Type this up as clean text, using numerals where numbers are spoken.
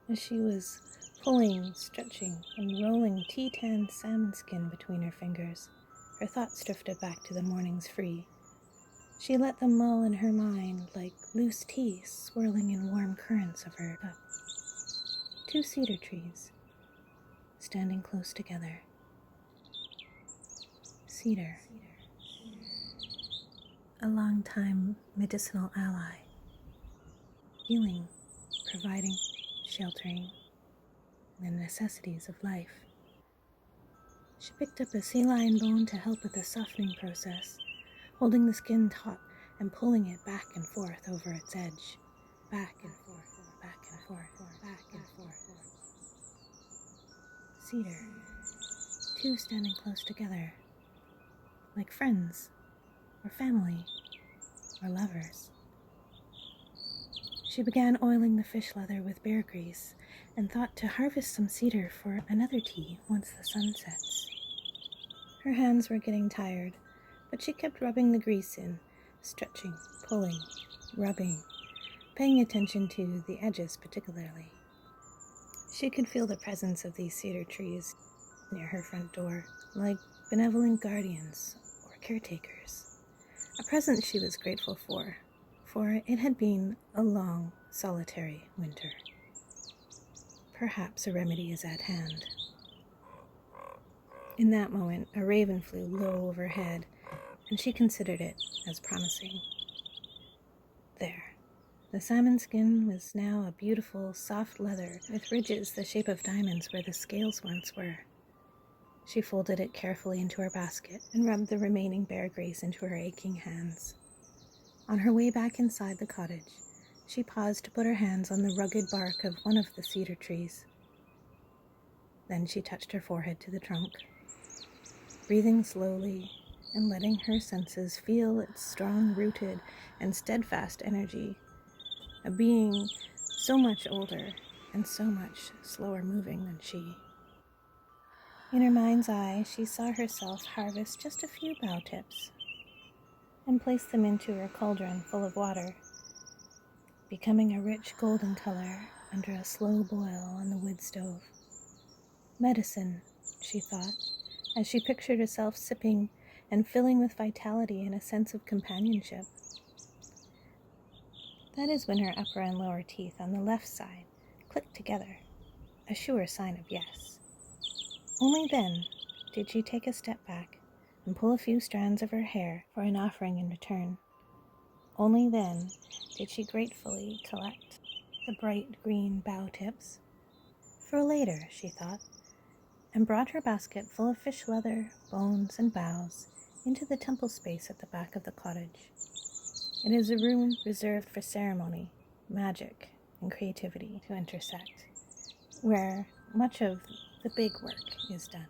as she was pulling, stretching, and rolling tea-tan salmon skin between her fingers. Her thoughts drifted back to the mornings free. She let them mull in her mind like loose tea swirling in warm currents of her cup. 2 cedar trees, standing close together. Cedar, a long-time medicinal ally, healing, providing, sheltering, the necessities of life. She picked up a sea lion bone to help with the softening process, holding the skin taut and pulling it back and forth over its edge. Back and forth, back and forth, back and forth. Cedar, 2 standing close together, like friends, or family, or lovers. She began oiling the fish leather with bear grease and thought to harvest some cedar for another tea once the sun sets. Her hands were getting tired, but she kept rubbing the grease in, stretching, pulling, rubbing, paying attention to the edges particularly. She could feel the presence of these cedar trees near her front door, like benevolent guardians or caretakers. A present she was grateful for it had been a long, solitary winter. Perhaps a remedy is at hand. In that moment, a raven flew low overhead, and she considered it as promising. There. The salmon skin was now a beautiful, soft leather with ridges the shape of diamonds where the scales once were. She folded it carefully into her basket and rubbed the remaining bear grease into her aching hands. On her way back inside the cottage, she paused to put her hands on the rugged bark of one of the cedar trees. Then she touched her forehead to the trunk, breathing slowly and letting her senses feel its strong-rooted and steadfast energy, a being so much older and so much slower moving than she. In her mind's eye, she saw herself harvest just a few bough tips and place them into her cauldron full of water, becoming a rich golden color under a slow boil on the wood stove. Medicine, she thought, as she pictured herself sipping and filling with vitality and a sense of companionship. That is when her upper and lower teeth on the left side clicked together, a sure sign of yes. Only then did she take a step back and pull a few strands of her hair for an offering in return. Only then did she gratefully collect the bright green bough tips. For later, she thought, and brought her basket full of fish leather, bones, and boughs into the temple space at the back of the cottage. It is a room reserved for ceremony, magic, and creativity to intersect, where much of the big work is done.